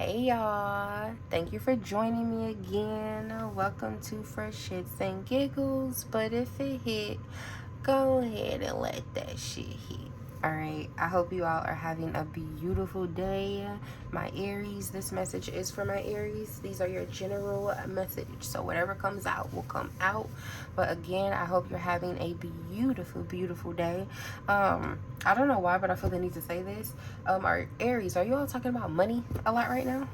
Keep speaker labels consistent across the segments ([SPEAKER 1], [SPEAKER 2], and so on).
[SPEAKER 1] Hey y'all, thank you for joining me again. Welcome to Fresh Hits and Giggles. But if it hit, go ahead and let that shit hit. Alright, I hope you all are having a beautiful day. My Aries, this message is for my Aries. These are your general message. So whatever comes out will come out. But again, I hope you're having a beautiful, beautiful day. I don't know why, but I feel the need to say this. Our Aries, are you all talking about money a lot right now?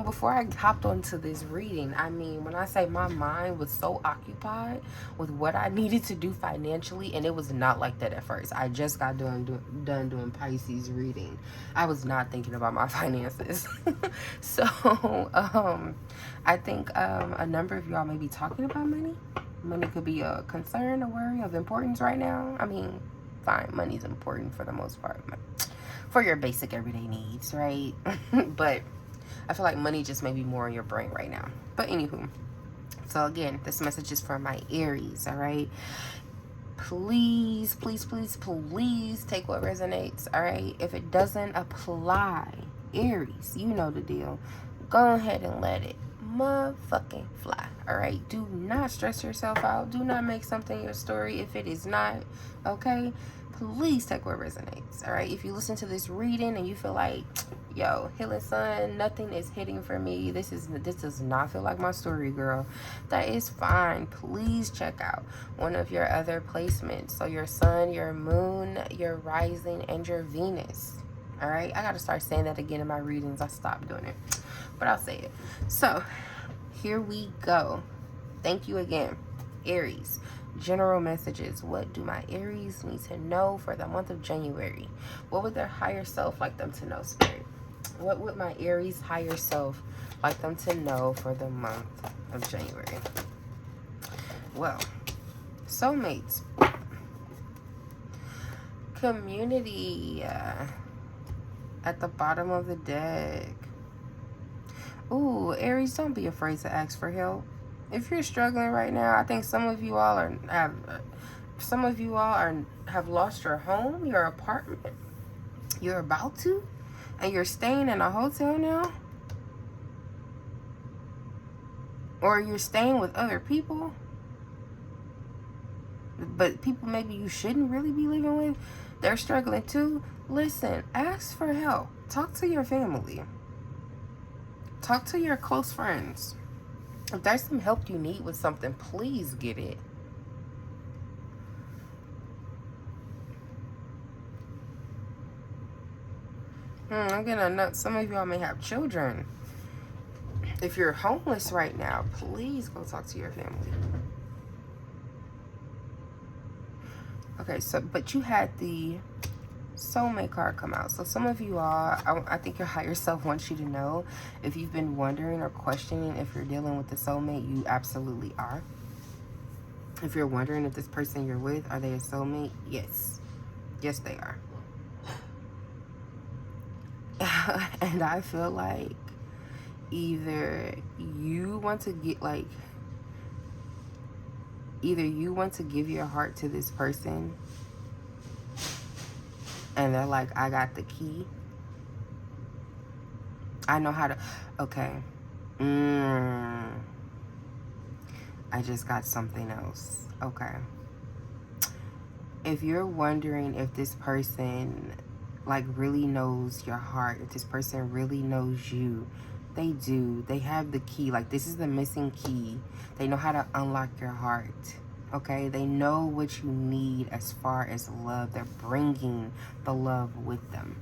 [SPEAKER 1] Before I hopped onto this reading, I mean, when I say my mind was so occupied with what I needed to do financially, and it was not like that at first. I just got done doing Pisces reading. I was not thinking about my finances. So, I think a number of y'all may be talking about money. Money could be a concern, a worry of importance right now. I mean, fine, money's important for the most part, for your basic everyday needs, right? But I feel like money just may be more in your brain right now. But anywho, so again, this message is for my Aries, all right? Please, please, please, please take what resonates, all right? If it doesn't apply, Aries, you know the deal. Go ahead and let it motherfucking fly, all right? Do not stress yourself out. Do not make something your story if it is not, okay? Please take what resonates, all right? If you listen to this reading and you feel like, yo, healing sun, nothing is hitting for me, this does not feel like my story, girl, that is fine. Please check out one of your other placements. So your sun, your moon, your rising, and your Venus. All right, I gotta start saying that again in my readings. I stopped doing it, but I'll say it. So here we go. Thank you again, Aries. General messages. What do my Aries need to know for the month of January? What would their higher self like them to know, Spirit? What would my Aries higher self like them to know for the month of January? Well, soulmates. Community at the bottom of the deck. Ooh, Aries, don't be afraid to ask for help. If you're struggling right now, I think some of you all have lost your home, your apartment. You're about to, and you're staying in a hotel now, or you're staying with other people, but people maybe you shouldn't really be living with. They're struggling too. Listen, ask for help. Talk to your family. Talk to your close friends. If there's some help you need with something, please get it. I'm gonna know some of y'all may have children. If you're homeless right now, please go talk to your family. Okay, so but you had the soulmate card come out. So some of you all, I think your higher self wants you to know, if you've been wondering or questioning if you're dealing with the soulmate, you absolutely are. If you're wondering if this person you're with, are they a soulmate? Yes. Yes, they are. And I feel like either you want to give your heart to this person and they're like, I got the key. I know how to, okay. I just got something else. Okay. If you're wondering if this person like really knows your heart, if this person really knows you, they do. They have the key. Like, this is the missing key. They know how to unlock your heart. Okay? They know what you need as far as love. They're bringing the love with them.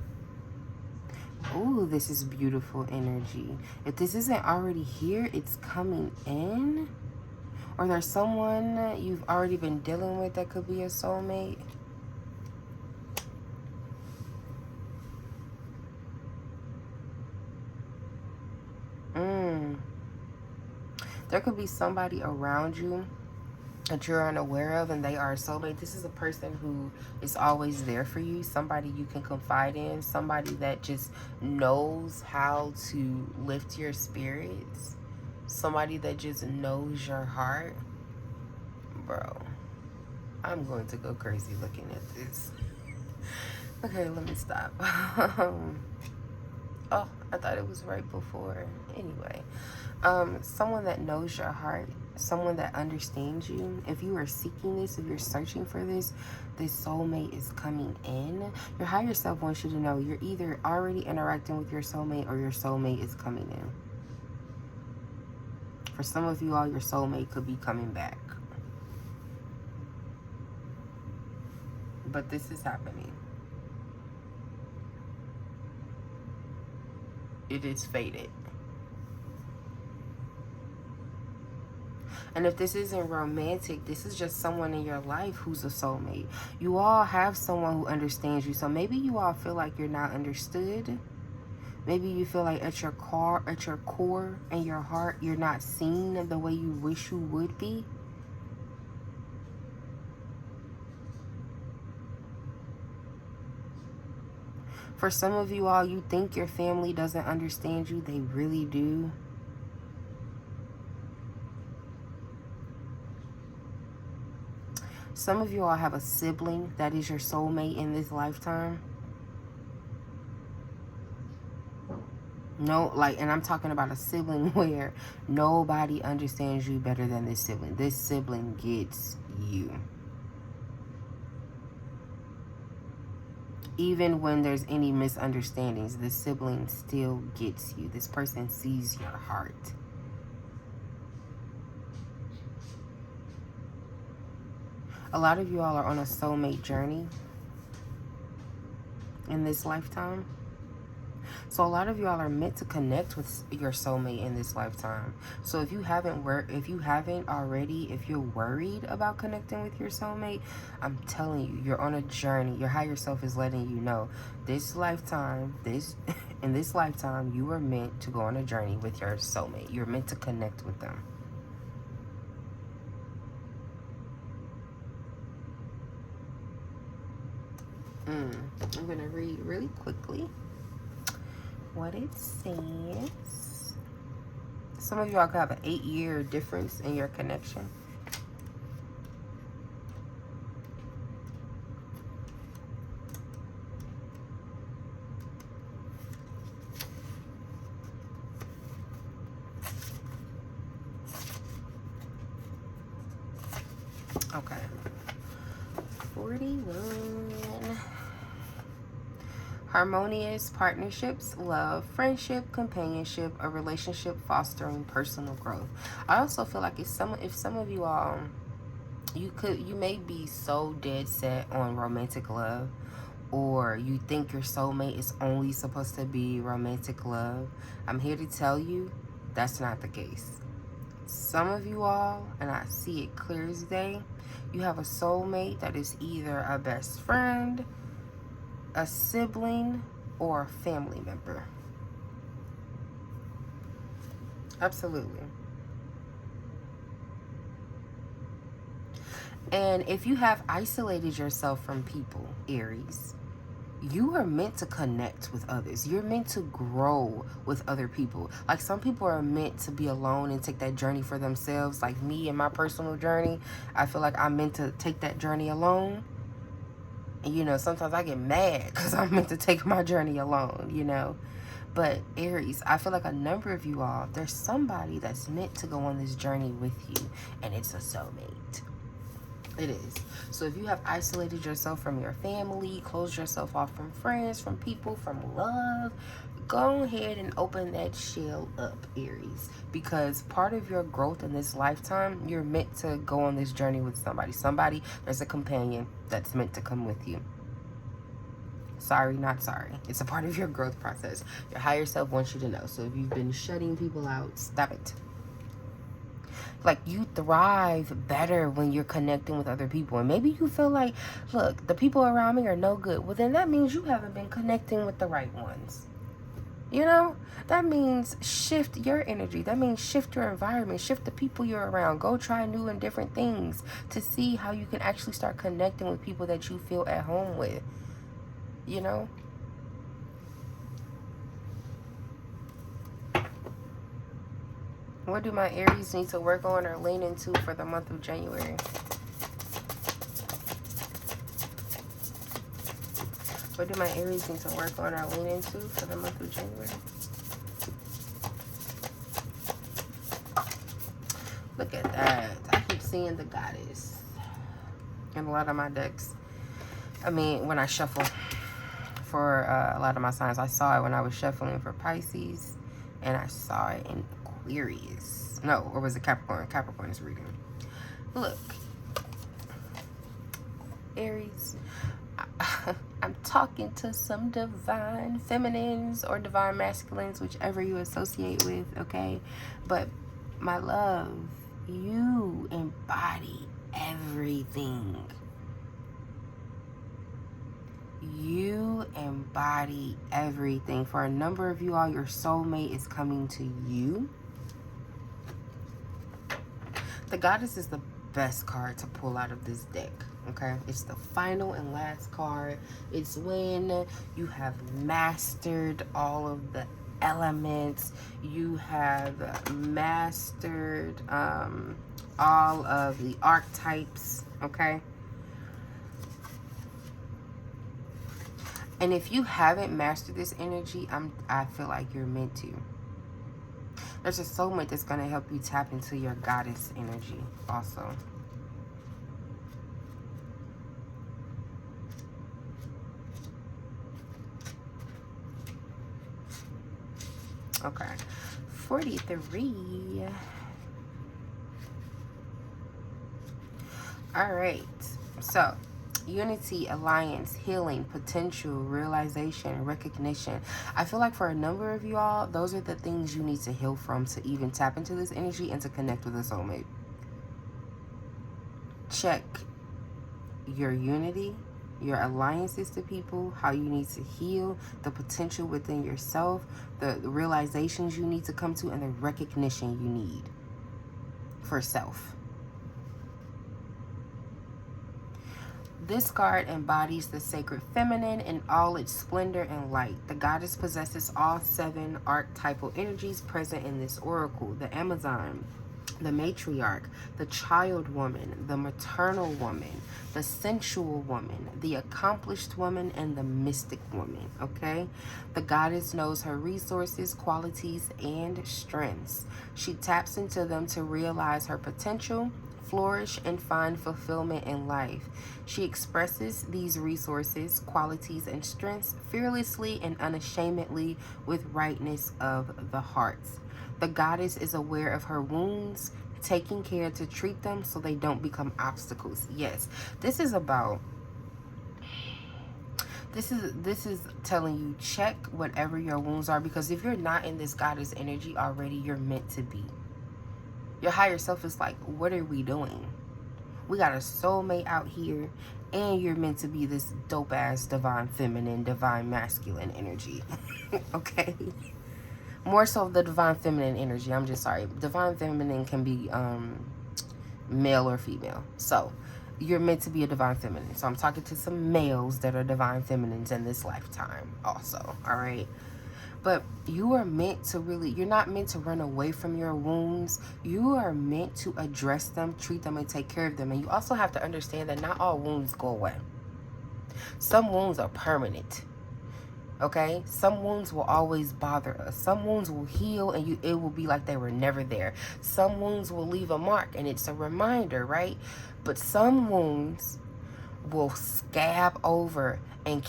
[SPEAKER 1] Ooh, this is beautiful energy. If this isn't already here, it's coming in. Or there's someone you've already been dealing with that could be a soulmate. There could be somebody around you that you're unaware of and they are a soulmate. This is a person who is always there for you, somebody you can confide in, somebody that just knows how to lift your spirits, somebody that just knows your heart. Bro, I'm going to go crazy looking at this. Okay, let me stop. Oh, I thought it was right before. Anyway, someone that knows your heart, someone that understands you. If you are seeking this, if you're searching for this, this soulmate is coming in. Your higher self wants you to know you're either already interacting with your soulmate or your soulmate is coming in. For some of you all, your soulmate could be coming back. But this is happening. It is fated. And if this isn't romantic, this is just someone in your life who's a soulmate. You all have someone who understands you. So maybe you all feel like you're not understood. Maybe you feel like at your core and your heart, you're not seen the way you wish you would be. For some of you all, you think your family doesn't understand you. They really do. Some of you all have a sibling that is your soulmate in this lifetime. No, like, and I'm talking about a sibling where nobody understands you better than this sibling. This sibling gets you. Even when there's any misunderstandings, this sibling still gets you. This person sees your heart. A lot of you all are on a soulmate journey in this lifetime. So a lot of y'all are meant to connect with your soulmate in this lifetime. So if you haven't already, if you're worried about connecting with your soulmate, I'm telling you, you're on a journey. Your higher self is letting you know this lifetime, in this lifetime, you are meant to go on a journey with your soulmate. You're meant to connect with them. I'm going to read really quickly what it says. Some of y'all could have an 8-year difference in your connection. Okay. 41. Harmonious partnerships, love, friendship, companionship, a relationship fostering personal growth. I also feel like if some of you all, you may be so dead set on romantic love, or you think your soulmate is only supposed to be romantic love. I'm here to tell you that's not the case. Some of you all, and I see it clear as day, you have a soulmate that is either a best friend, a sibling, or a family member. Absolutely. And if you have isolated yourself from people, Aries, you are meant to connect with others. You're meant to grow with other people. Like, some people are meant to be alone and take that journey for themselves. Like me and my personal journey, I feel like I'm meant to take that journey alone. And, you know, sometimes I get mad because I'm meant to take my journey alone, you know. But Aries, I feel like a number of you all, there's somebody that's meant to go on this journey with you, and it's a soulmate. It is. So if you have isolated yourself from your family, closed yourself off from friends, from people, from love, go ahead and open that shell up, Aries. Because part of your growth in this lifetime, you're meant to go on this journey with somebody. There's a companion that's meant to come with you. Sorry, not sorry. It's a part of your growth process. Your higher self wants you to know. So if you've been shutting people out, stop it. Like, you thrive better when you're connecting with other people. And maybe you feel like, look, the people around me are no good. Well, then that means you haven't been connecting with the right ones. You know, that means shift your energy. That means shift your environment, shift the people you're around. Go try new and different things to see how you can actually start connecting with people that you feel at home with. You know? What do my Aries need to work on or lean into for the month of January? What do my Aries need to work on or lean into for the month of January? Look at that. I keep seeing the Goddess in a lot of my decks. I mean, when I shuffle for a lot of my signs. I saw it when I was shuffling for Pisces, and I saw it in Aquarius. No, or was it Capricorn? Capricorn is reading. Look, Aries, I'm talking to some divine feminines or divine masculines, whichever you associate with, okay? But my love, you embody everything. You embody everything. For a number of you all, your soulmate is coming to you. The Goddess is the best card to pull out of this deck, okay? It's the final and last card. It's when you have mastered all of the elements. You have mastered all of the archetypes, okay? And if you haven't mastered this energy, I feel like you're meant to. There's a soulmate that's going to help you tap into your goddess energy also. Okay. 43. All right. So, unity, alliance, healing, potential, realization, recognition. I feel like for a number of y'all, those are the things you need to heal from to even tap into this energy and to connect with a soulmate. Check your unity, your alliances to people, how you need to heal, the potential within yourself, the realizations you need to come to, and the recognition you need for self. This card embodies the sacred feminine in all its splendor and light. The goddess possesses all 7 archetypal energies present in this oracle: the Amazon, the matriarch, the child woman, the maternal woman, the sensual woman, the accomplished woman, and the mystic woman, okay? The goddess knows her resources, qualities, and strengths. She taps into them to realize her potential, flourish, and find fulfillment in life. She expresses these resources, qualities, and strengths fearlessly and unashamedly with rightness of the heart. The goddess is aware of her wounds, taking care to treat them so they don't become obstacles. Yes, this is about, this is telling you, check whatever your wounds are, because if you're not in this goddess energy already, you're meant to be. Your higher self is like, what are we doing? We got a soulmate out here, and you're meant to be this dope ass divine feminine, divine masculine energy. Okay? More so the divine feminine energy. I'm just sorry. Divine feminine can be male or female. So you're meant to be a divine feminine. So I'm talking to some males that are divine feminines in this lifetime also. All right? But you are meant to really, you're not meant to run away from your wounds. You are meant to address them, treat them, and take care of them. And you also have to understand that not all wounds go away. Some wounds are permanent. Okay? Some wounds will always bother us. Some wounds will heal and it will be like they were never there. Some wounds will leave a mark and it's a reminder, right? But some wounds will scab over and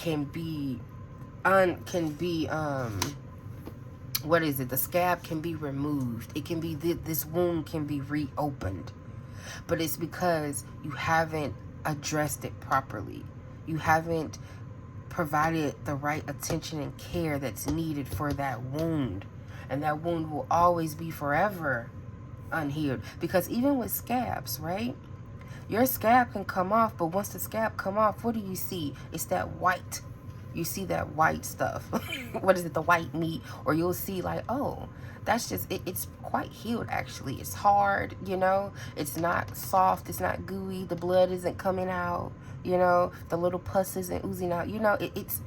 [SPEAKER 1] what is it? The scab can be removed. It can be, this wound can be reopened. But it's because you haven't addressed it properly. You haven't provided the right attention and care that's needed for that wound. And that wound will always be forever unhealed. Because even with scabs, right? Your scab can come off, but once the scab come off, what do you see? It's that white. You see that white stuff. What is it? The white meat. Or you'll see like, oh, that's just, it's quite healed actually. It's hard, you know. It's not soft. It's not gooey. The blood isn't coming out, you know. The little pus isn't oozing out. You know, it's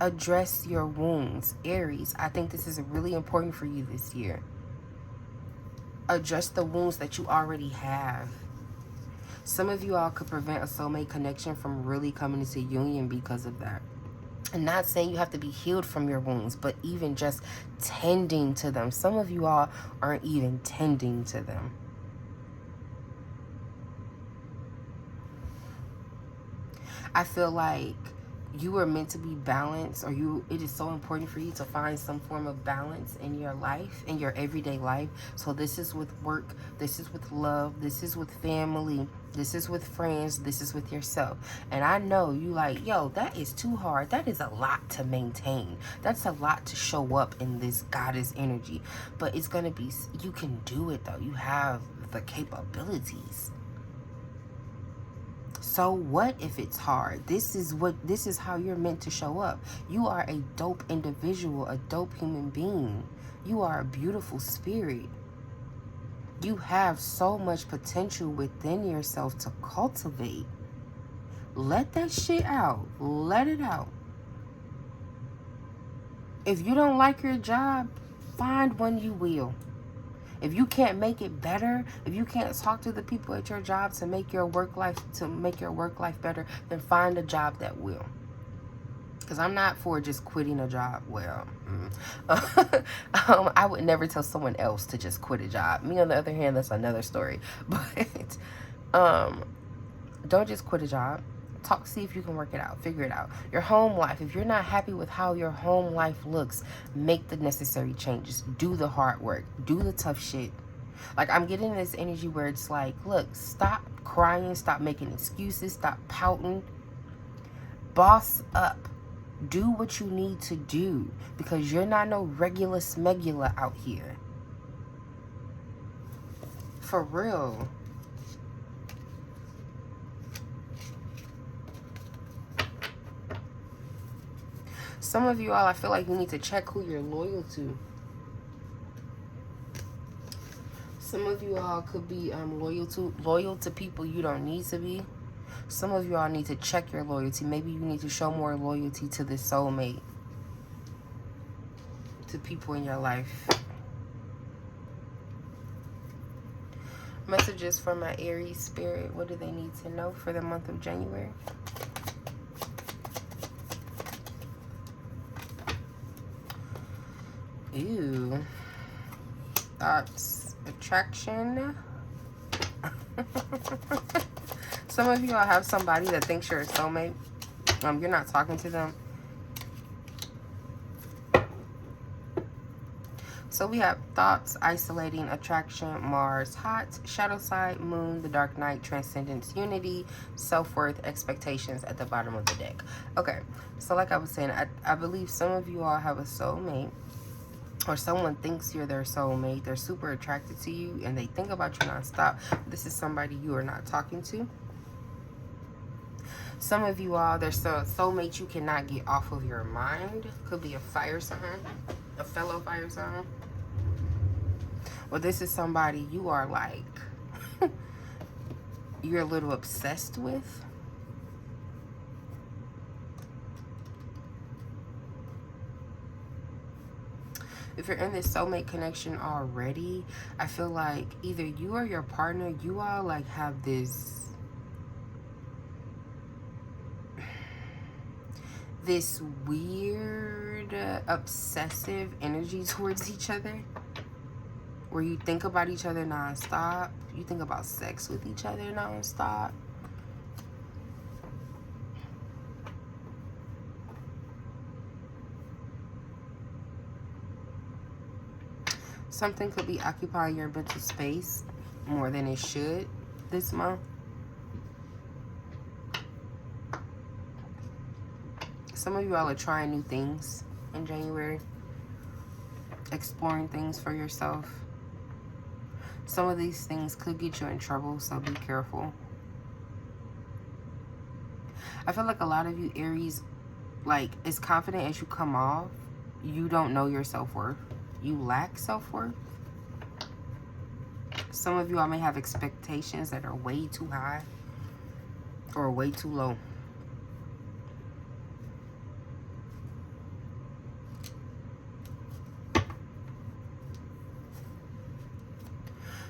[SPEAKER 1] address your wounds. Aries, I think this is really important for you this year. Address the wounds that you already have. Some of you all could prevent a soulmate connection from really coming into union because of that. And not saying you have to be healed from your wounds, but even just tending to them. Some of you all aren't even tending to them. I feel like you are meant to be balanced, or it is so important for you to find some form of balance in your life, in your everyday life. So this is with work, this is with love, this is with family, this is with friends, this is with yourself. And I know you like, yo, that is too hard. That is a lot to maintain. That's a lot to show up in this goddess energy. But it's going to be, you can do it though. You have the capabilities. So what if it's hard? This is how you're meant to show up. You are a dope individual, a dope human being. You are a beautiful spirit. You have so much potential within yourself to cultivate. Let that shit out. Let it out. If you don't like your job, find one you will. If you can't make it better, if you can't talk to the people at your job to make your work life better, then find a job that will. Because I'm not for just quitting a job. Well, I would never tell someone else to just quit a job. Me, on the other hand, that's another story. But don't just quit a job. Talk, see if you can work it out, figure it out. Your home life, if you're not happy with how your home life looks, make the necessary changes. Do the hard work. Do the tough shit. Like, I'm getting this energy where it's like, look, stop crying, stop making excuses, stop pouting. Boss up. Do what you need to do, because you're not no regular smegula out here. For real. Some of you all, I feel like you need to check who you're loyal to. Some of you all could be loyal to people you don't need to be. Some of you all need to check your loyalty. Maybe you need to show more loyalty to the soulmate, to people in your life. Messages for my Aries spirit. What do they need to know for the month of January? Ew. Thoughts, attraction. Some of you all have somebody that thinks you're a soulmate. You're not talking to them. So we have thoughts, isolating, attraction, Mars, hot, shadow side, moon, the dark night, transcendence, unity, self-worth, expectations at the bottom of the deck. Okay, so like I was saying, I believe some of you all have a soulmate, or someone thinks you're their soulmate. They're super attracted to you and they think about you nonstop. This is somebody you are not talking to. Some of you all, there's a soulmate you cannot get off of your mind. Could be a fire sign, a fellow fire sign. Well, this is somebody you are like, you're a little obsessed with. If you're in this soulmate connection already, I feel like either you or your partner, you all like have this weird obsessive energy towards each other, where you think about each other nonstop. You think about sex with each other nonstop. Something could be occupying your mental space more than it should this month. Some of you all are trying new things in January, exploring things for yourself. Some of these things could get you in trouble, so be careful. I feel like a lot of you Aries, like, as confident as you come off, you don't know your self-worth. You lack self-worth. Some of you all may have expectations that are way too high or way too low.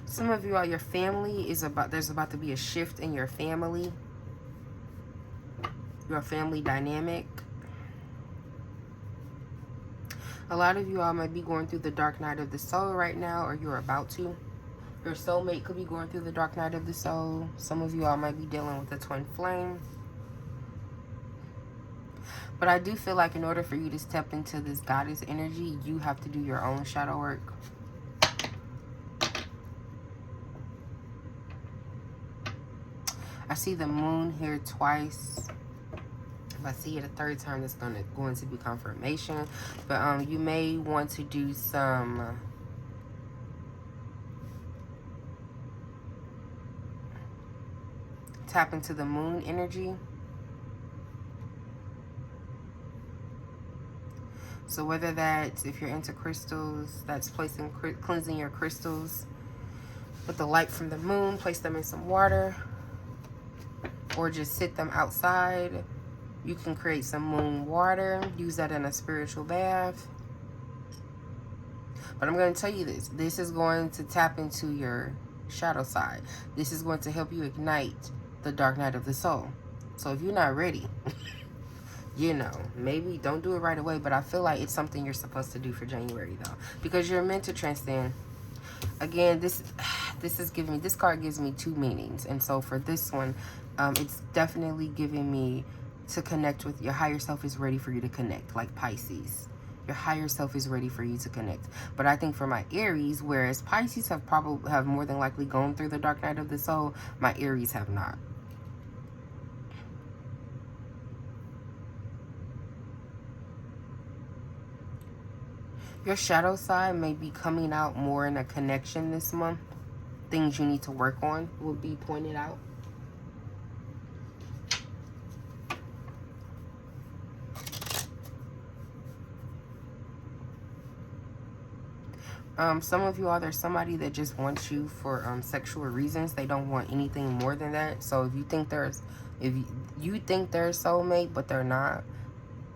[SPEAKER 1] Some of you all, your family is there's about to be a shift in your family. Your family dynamic. A lot of you all might be going through the dark night of the soul right now, or you're about to. Your soulmate could be going through the dark night of the soul. Some of you all might be dealing with a twin flame. But I do feel like in order for you to step into this goddess energy, you have to do your own shadow work. I see the moon here twice. If I see it a third time, that's going to be confirmation. But you may want to do some tap into the moon energy. So whether that's, if you're into crystals, that's cleansing your crystals with the light from the moon, place them in some water, or just sit them outside. You can create some moon water, use that in a spiritual bath. But I'm going to tell you this. This is going to tap into your shadow side. This is going to help you ignite the dark night of the soul. So if you're not ready, you know, maybe don't do it right away, but I feel like it's something you're supposed to do for January though, because you're meant to transcend. Again, this card gives me two meanings, and so for this one, it's definitely giving me to connect with your higher self. Is ready for you to connect, like Pisces. Your higher self is ready for you to connect. But I think for my Aries, whereas Pisces have more than likely gone through the dark night of the soul, my Aries have not. Your shadow side may be coming out more in a connection this month. Things you need to work on will be pointed out. Some of you all, there's somebody that just wants you for sexual reasons. They don't want anything more than that. So if you think you think they're a soulmate, but they're not,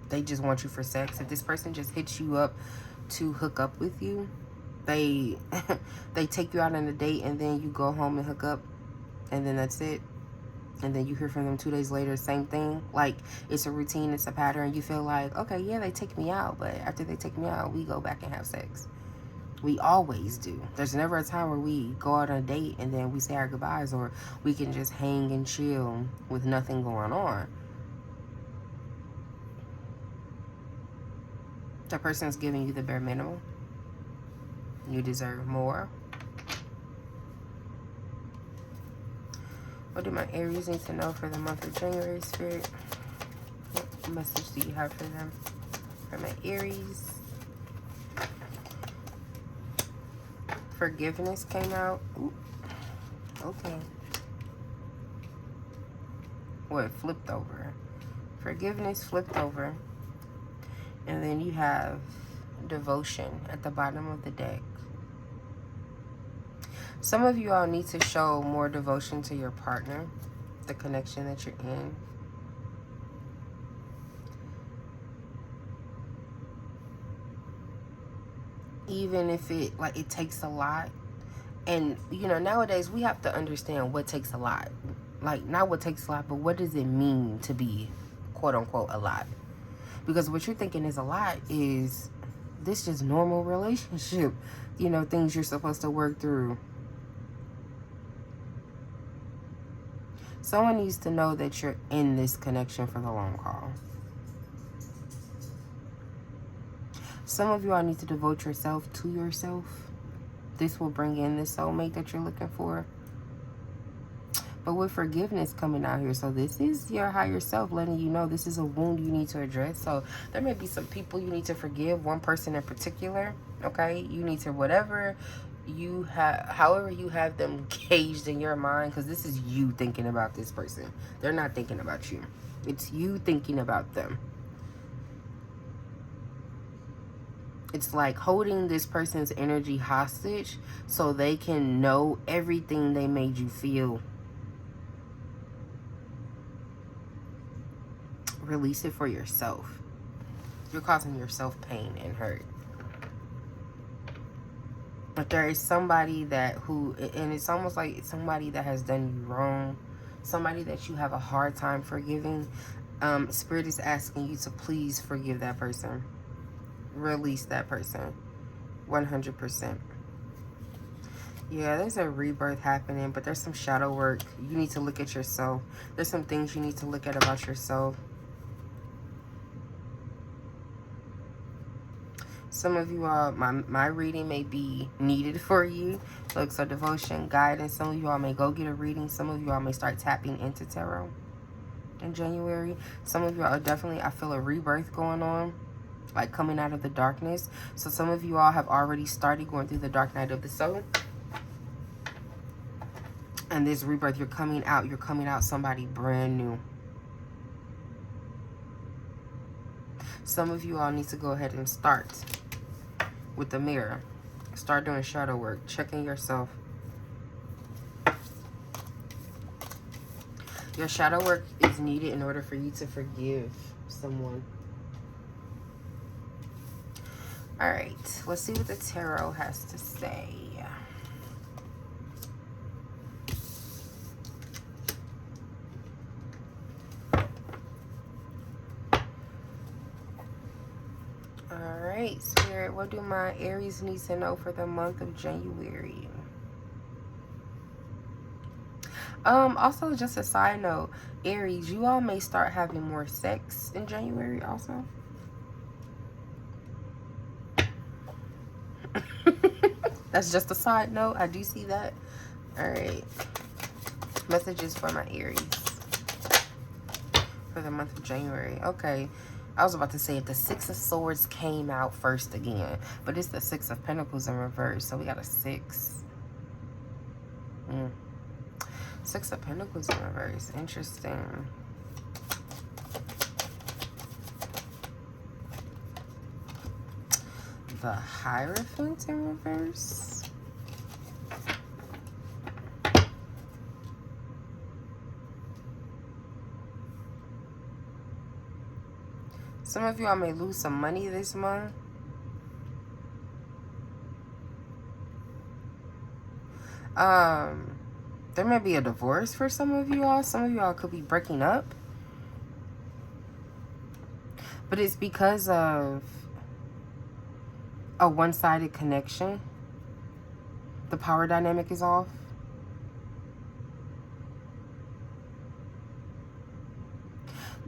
[SPEAKER 1] they just want you for sex. If this person just hits you up to hook up with you, they they take you out on a date and then you go home and hook up, and then that's it. And then you hear from them 2 days later, same thing. Like, it's a routine, it's a pattern. You feel like, okay, yeah, they take me out, but after they take me out, we go back and have sex. We always do. There's never a time where we go out on a date and then we say our goodbyes, or we can just hang and chill with nothing going on. The person's giving you the bare minimum. You deserve more. What do my Aries need to know for the month of January, Spirit? What message do you have for them? For my Aries. Forgiveness came out. Ooh. Okay. Well, it flipped over. Forgiveness flipped over. And then you have devotion at the bottom of the deck. Some of you all need to show more devotion to your partner, the connection that you're in. Even if it takes a lot. And, you know, nowadays we have to understand what takes a lot. Like, not what takes a lot, but what does it mean to be, quote unquote, a lot? Because what you're thinking is a lot is this just normal relationship. You know, things you're supposed to work through. Someone needs to know that you're in this connection for the long haul. Some of you all need to devote yourself to yourself. This will bring in the soulmate that you're looking for. But with forgiveness coming out here, so this is your higher self letting you know this is a wound you need to address. So there may be some people you need to forgive, one person in particular, okay? You need to, whatever you have, however you have them caged in your mind, because this is you thinking about this person. They're not thinking about you. It's you thinking about them. It's like holding this person's energy hostage so they can know everything they made you feel. Release it for yourself. You're causing yourself pain and hurt. But there is somebody and it's almost like it's somebody that has done you wrong. Somebody that you have a hard time forgiving. Spirit is asking you to please forgive that person. Release that person. 100%. Yeah, there's a rebirth happening, but there's some shadow work. You need to look at yourself. There's some things you need to look at about yourself. Some of you all, my reading may be needed for you. Look, so devotion, guidance. Some of you all may go get a reading. Some of you all may start tapping into tarot in January. Some of you all are definitely, I feel a rebirth going on, like coming out of the darkness. So some of you all have already started going through the dark night of the soul. And this rebirth, you're coming out somebody brand new. Some of you all need to go ahead and start with the mirror. Start doing shadow work, checking yourself. Your shadow work is needed in order for you to forgive someone. All right, let's see what the tarot has to say. All right, Spirit, what do my Aries need to know for the month of January? Also, just a side note, Aries, you all may start having more sex in January also. That's just a side note. I do see that. All right. Messages for my Aries for the month of January. Okay. I was about to say if the Six of Swords came out first again, but it's the Six of Pentacles in reverse, so we got a 6. Six of Pentacles in reverse. Interesting. The Hierophant in reverse. Some of y'all may lose some money this month. There may be a divorce for some of you all. Some of y'all could be breaking up. But it's because of a one-sided connection. The power dynamic is off.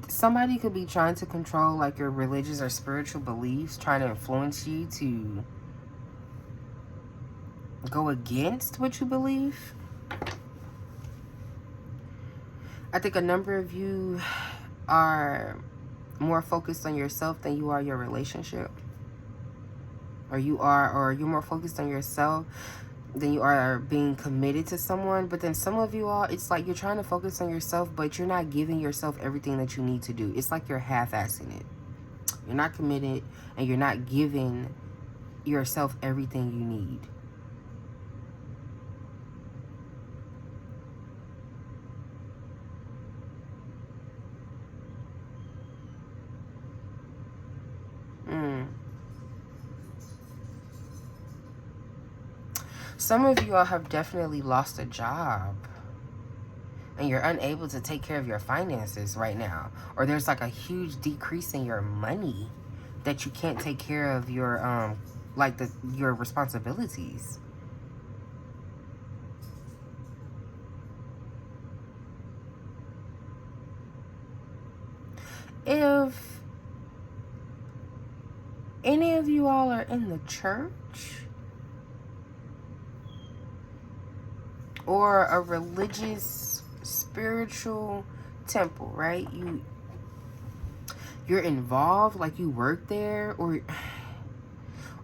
[SPEAKER 1] Somebody could be trying to control like your religious or spiritual beliefs, trying to influence you to go against what you believe. I think a number of you are more focused on yourself than you are your relationship. Or you're more focused on yourself than you are being committed to someone. But then some of you all, it's like you're trying to focus on yourself, but you're not giving yourself everything that you need to do. It's like you're half-assing it. You're not committed and you're not giving yourself everything you need. Some of you all have definitely lost a job and you're unable to take care of your finances right now. Or there's like a huge decrease in your money that you can't take care of your, your responsibilities. If any of you all are in the church or a religious, spiritual temple, right? You're involved, like you work there,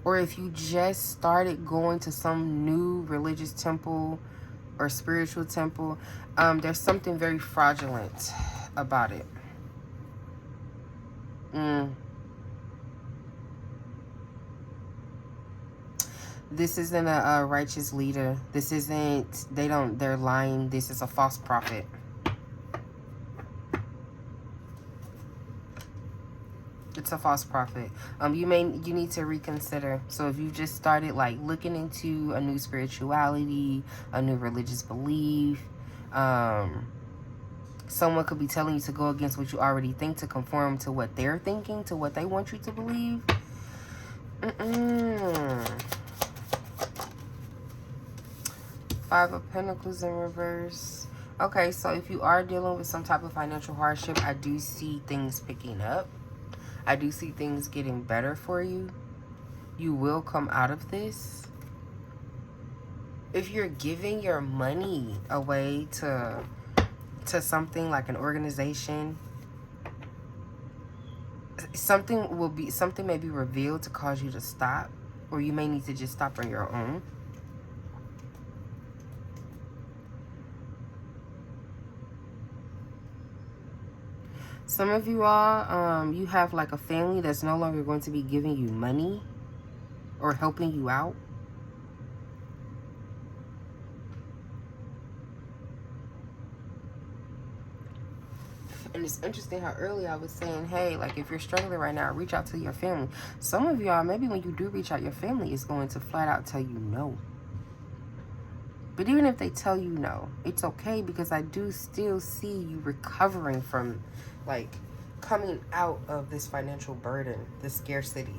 [SPEAKER 1] or if you just started going to some new religious temple or spiritual temple, there's something very fraudulent about it. This isn't a righteous leader. This isn't, they're lying. This is a false prophet. It's a false prophet. You need to reconsider. So if you just started like looking into a new spirituality, a new religious belief, someone could be telling you to go against what you already think to conform to what they're thinking, to what they want you to believe. Five of Pentacles in reverse. Okay, so if you are dealing with some type of financial hardship, I do see things picking up. I do see things getting better for you. You will come out of this. If you're giving your money away to something like an organization, something may be revealed to cause you to stop, or you may need to just stop on your own. Some of you all, you have like a family that's no longer going to be giving you money or helping you out. And it's interesting how early I was saying, hey, like if you're struggling right now, reach out to your family. Some of y'all, maybe when you do reach out, your family is going to flat out tell you no. But even if they tell you no, it's okay, because I do still see you recovering from, like, coming out of this financial burden, this scarcity.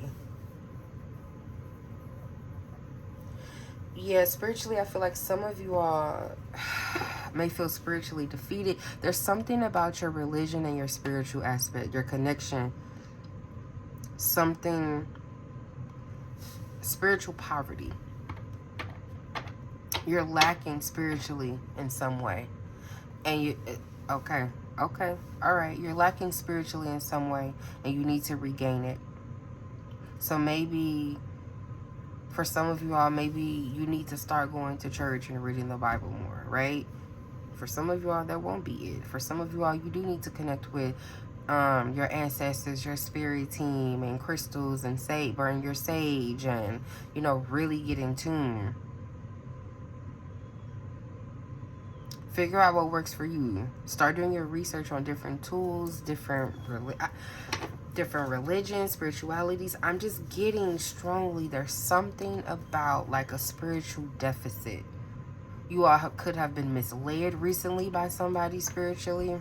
[SPEAKER 1] Yeah, spiritually, I feel like some of you all may feel spiritually defeated. There's something about your religion and your spiritual aspect, your connection, something, spiritual poverty. You're lacking spiritually in some way. And you, okay, all right. You're lacking spiritually in some way, and you need to regain it. So maybe, for some of you all, maybe you need to start going to church and reading the Bible more, right? For some of you all, that won't be it. For some of you all, you do need to connect with your ancestors, your spirit team, and crystals, and burn your sage, and, you know, really get in tune. Figure out what works for you. Start doing your research on different tools, different religions, spiritualities. I'm just getting strongly, there's something about like a spiritual deficit. You all could have been misled recently by somebody spiritually.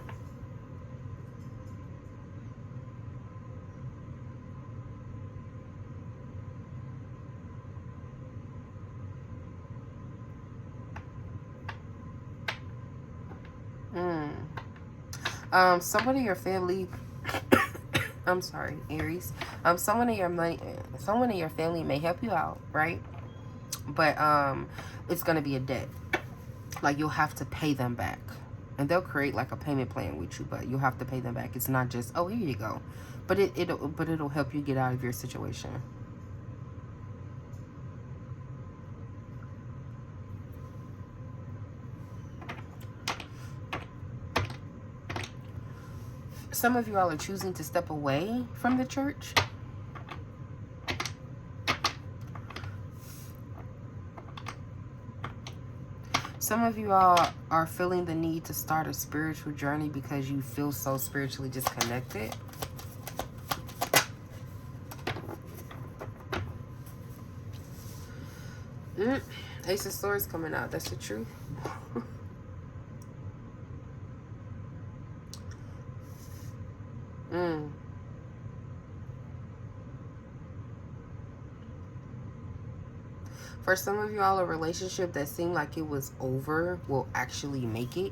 [SPEAKER 1] Someone in your family, I'm sorry, Aries. Someone in your family may help you out, right? But it's gonna be a debt. Like, you'll have to pay them back, and they'll create like a payment plan with you, but you'll have to pay them back. It's not just, oh, here you go, but it'll help you get out of your situation. Some of you all are choosing to step away from the church. Some of you all are feeling the need to start a spiritual journey because you feel so spiritually disconnected. Ace of Swords coming out. That's the truth. For some of y'all, a relationship that seemed like it was over will actually make it.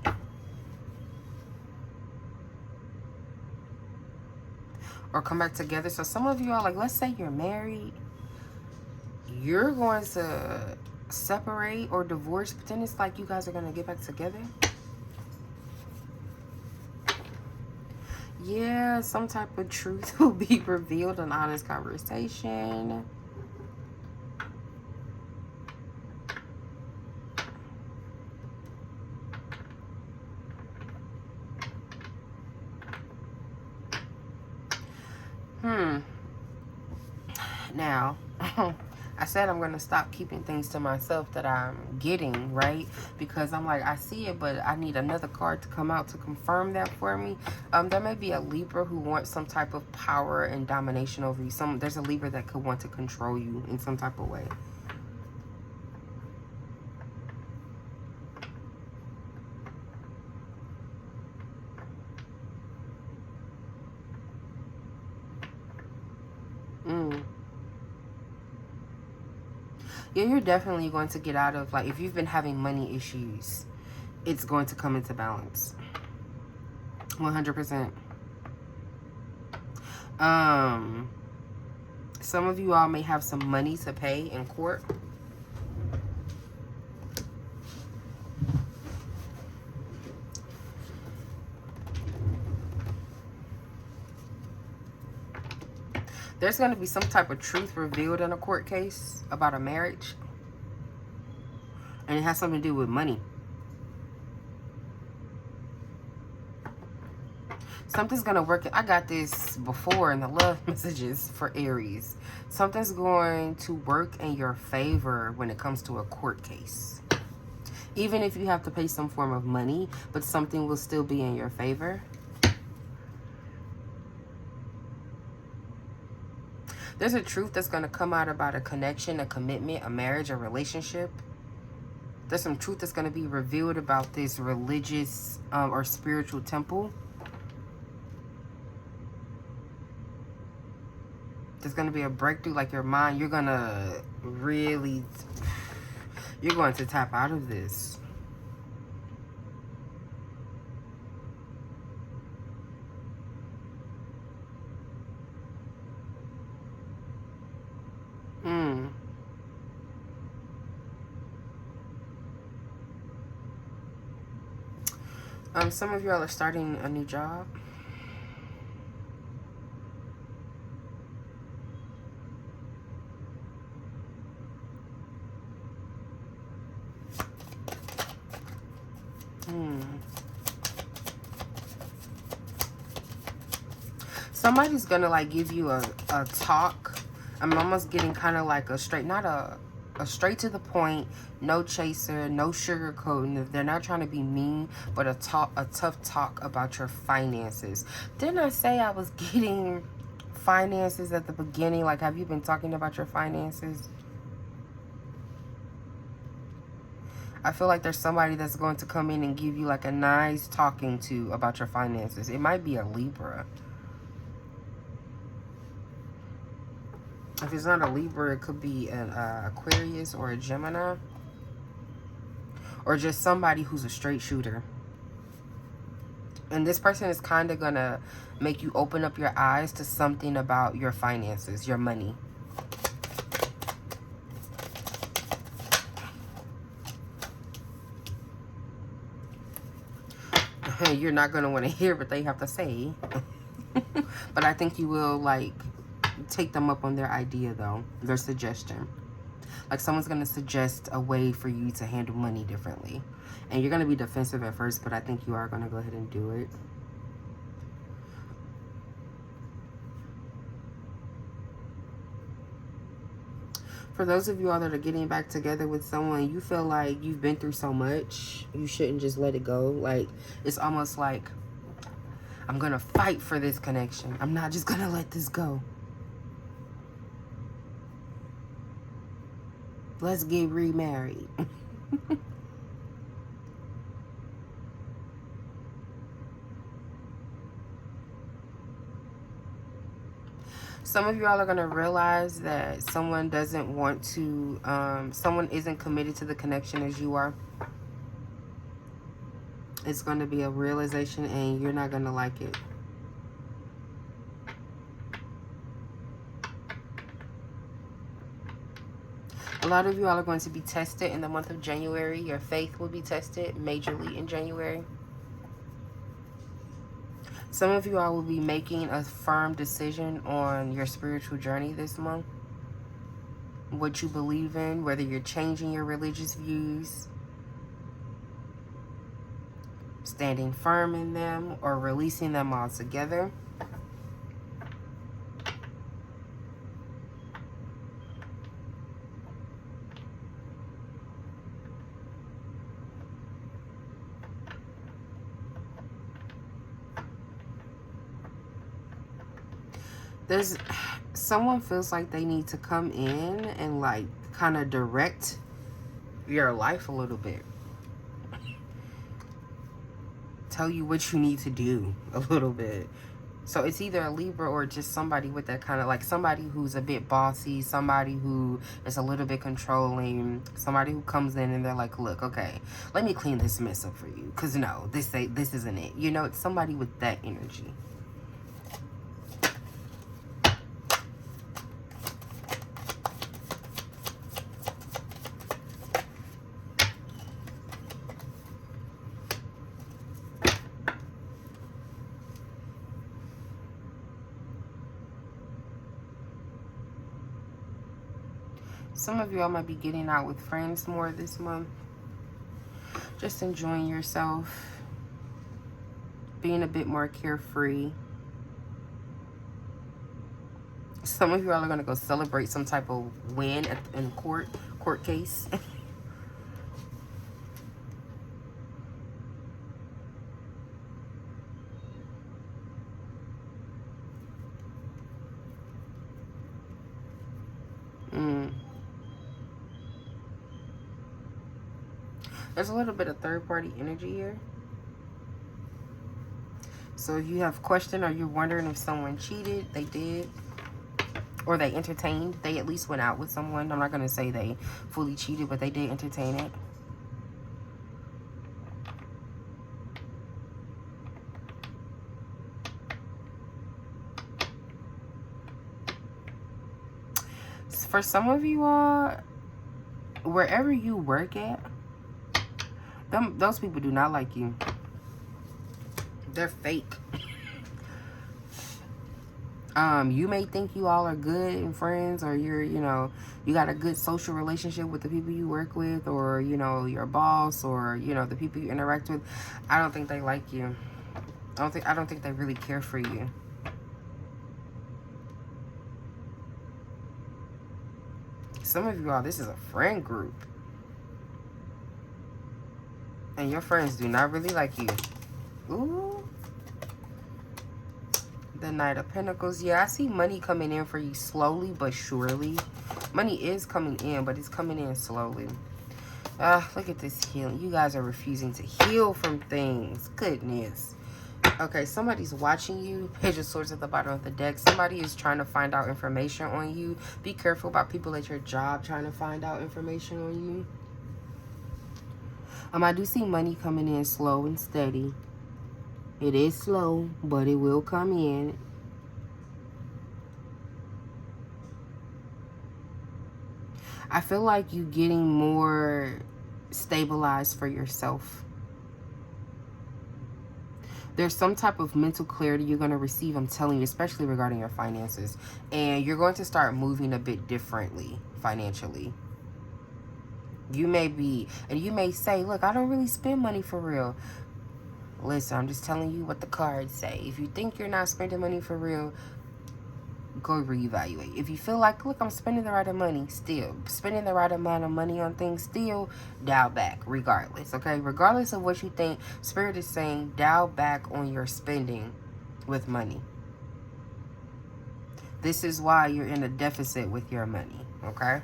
[SPEAKER 1] Or come back together. So some of y'all, like, let's say you're married. You're going to separate or divorce, but then it's like you guys are going to get back together. Yeah, some type of truth will be revealed, an honest conversation. Now, I said I'm going to stop keeping things to myself that I'm getting, right? Because I'm like, I see it, but I need another card to come out to confirm that for me. There may be a Libra who wants some type of power and domination over you. There's a Libra that could want to control you in some type of way. Yeah, you're definitely going to get out of, like, if you've been having money issues, it's going to come into balance. 100%. Some of you all may have some money to pay in court. There's going to be some type of truth revealed in a court case about a marriage. And it has something to do with money. Something's going to work. I got this before in the love messages for Aries. Something's going to work in your favor when it comes to a court case. Even if you have to pay some form of money, but something will still be in your favor. There's a truth that's going to come out about a connection, a commitment, a marriage, a relationship. There's some truth that's going to be revealed about this religious or spiritual temple. There's going to be a breakthrough, like your mind. You're going to really, you're going to tap out of this. Some of y'all are starting a new job. Somebody's gonna like give you a talk. I'm almost getting kind of like a straight, not a straight to the point, no chaser, no sugarcoating. They're not trying to be mean, but a tough talk about your finances. Didn't I say I was getting finances at the beginning? Like, have you been talking about your finances? I feel like there's somebody that's going to come in and give you like a nice talking to about your finances. It might be a Libra. If it's not a Libra, it could be an Aquarius or a Gemini. Or just somebody who's a straight shooter. And this person is kind of going to make you open up your eyes to something about your finances, your money. You're not going to want to hear what they have to say. But I think you will, like, take them up on their idea, though. Their suggestion. Like, someone's going to suggest a way for you to handle money differently. And you're going to be defensive at first, but I think you are going to go ahead and do it. For those of you all that are getting back together with someone, you feel like you've been through so much. You shouldn't just let it go. Like, it's almost like, I'm going to fight for this connection. I'm not just going to let this go. Let's get remarried. Some of y'all are going to realize that someone doesn't want to, someone isn't committed to the connection as you are. It's going to be a realization and you're not going to like it. A lot of you all are going to be tested in the month of January. Your faith will be tested majorly in January. Some of you all will be making a firm decision on your spiritual journey this month. What you believe in, whether you're changing your religious views, standing firm in them, or releasing them altogether. Someone feels like they need to come in and like kind of direct your life a little bit. Tell you what you need to do a little bit. So it's either a Libra or just somebody with that kind of, like, somebody who's a bit bossy, somebody who is a little bit controlling, somebody who comes in and they're like, look, okay, let me clean this mess up for you. Because no, this isn't it. You know, it's somebody with that energy. Some of y'all might be getting out with friends more this month. Just enjoying yourself. Being a bit more carefree. Some of y'all are going to go celebrate some type of win in court case. There's a little bit of third-party energy here. So if you have question or you're wondering if someone cheated, they did. Or they entertained. They at least went out with someone. I'm not going to say they fully cheated, but they did entertain it. For some of you all, wherever you work at, those people do not like you. They're fake. You may think you all are good and friends, or you're, you know, you got a good social relationship with the people you work with, or, you know, your boss, or, you know, the people you interact with. I don't think they like you. I don't think they really care for you. Some of you all, this is a friend group. And your friends do not really like you. Ooh. The Knight of Pentacles. Yeah, I see money coming in for you slowly but surely. Money is coming in, but it's coming in slowly. Look at this healing. You guys are refusing to heal from things. Goodness. Okay, somebody's watching you. Page of Swords at the bottom of the deck. Somebody is trying to find out information on you. Be careful about people at your job trying to find out information on you. I do see money coming in slow and steady. It is slow, but it will come in. I feel like you getting more stabilized for yourself. There's some type of mental clarity you're going to receive, I'm telling you, especially regarding your finances. And you're going to start moving a bit differently financially. You may be, and you may say, look, I don't really spend money for real. Listen, I'm just telling you what the cards say. If you think you're not spending money for real, go reevaluate. If you feel like, look, I'm spending the right amount of money, still spending the right amount of money on things, still dial back regardless. Okay, regardless of what you think, Spirit is saying dial back on your spending with money. This is why you're in a deficit with your money. Okay,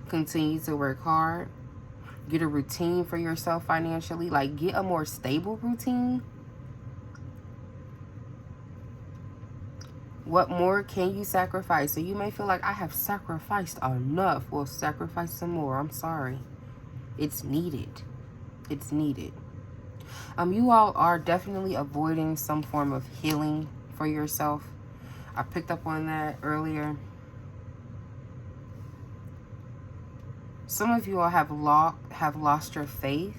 [SPEAKER 1] continue to work hard. Get a routine for yourself financially. Like, get a more stable routine. What more can you sacrifice? So you may feel like, I have sacrificed enough. Well, sacrifice some more. I'm sorry. It's needed. It's needed. You all are definitely avoiding some form of healing for yourself. I picked up on that earlier. Some of you all have lost your faith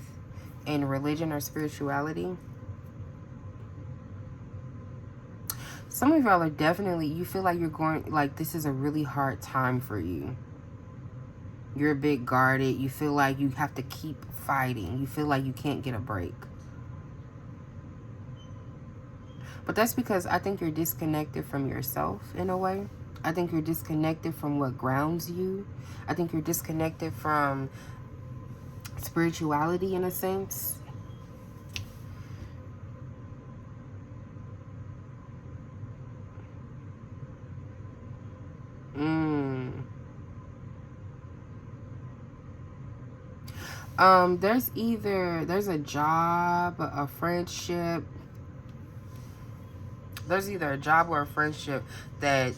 [SPEAKER 1] in religion or spirituality. Some of y'all are definitely, you feel like you're going, like this is a really hard time for you. You're a bit guarded. You feel like you have to keep fighting. You feel like you can't get a break. But that's because I think you're disconnected from yourself in a way. I think you're disconnected from what grounds you. I think you're disconnected from spirituality in a sense. There's a job, a friendship. There's either a job or a friendship that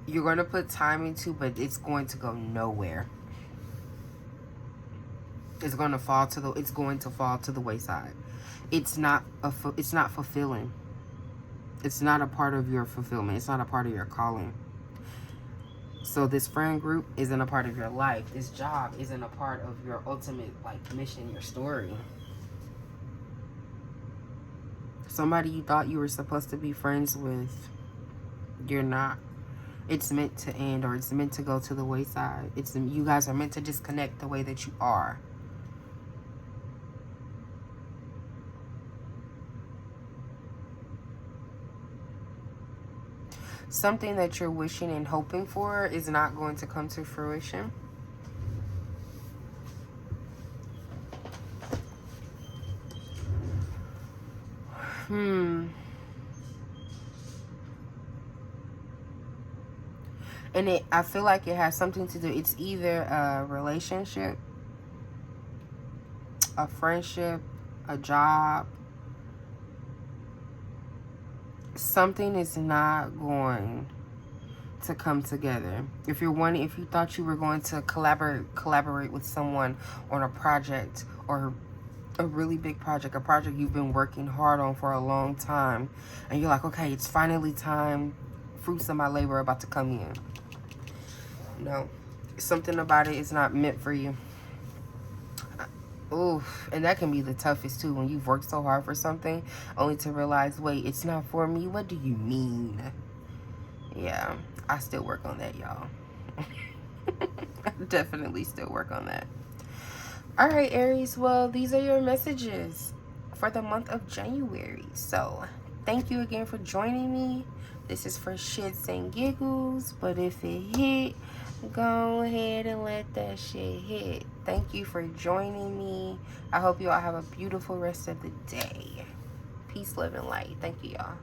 [SPEAKER 1] you're going to put time into, but it's going to go nowhere. It's going to fall to the wayside. It's not fulfilling. It's not a part of your fulfillment. It's not a part of your calling. So this friend group isn't a part of your life. This job isn't a part of your ultimate mission, your story. Somebody you thought you were supposed to be friends with, you're not. It's meant to end, or it's meant to go to the wayside. You guys are meant to disconnect the way that you are. Something that you're wishing and hoping for is not going to come to fruition. And I feel like it has something to do. It's either a relationship, a friendship, a job. Something is not going to come together. If you thought you were going to collaborate with someone on a project, or a really big project, a project you've been working hard on for a long time, and you're like, okay, it's finally time, fruits of my labor about to come in. No, something about it is not meant for you. Oof, and that can be the toughest too, when you've worked so hard for something only to realize, wait, it's not for me. What do you mean? Yeah, I still work on that, y'all. I definitely still work on that. All right, Aries, well, these are your messages for the month of January. So thank you again for joining me. This is for shits and giggles, but if it hit, go ahead and let that shit hit. Thank you for joining me. I hope you all have a beautiful rest of the day. Peace, love, and light. Thank you, y'all.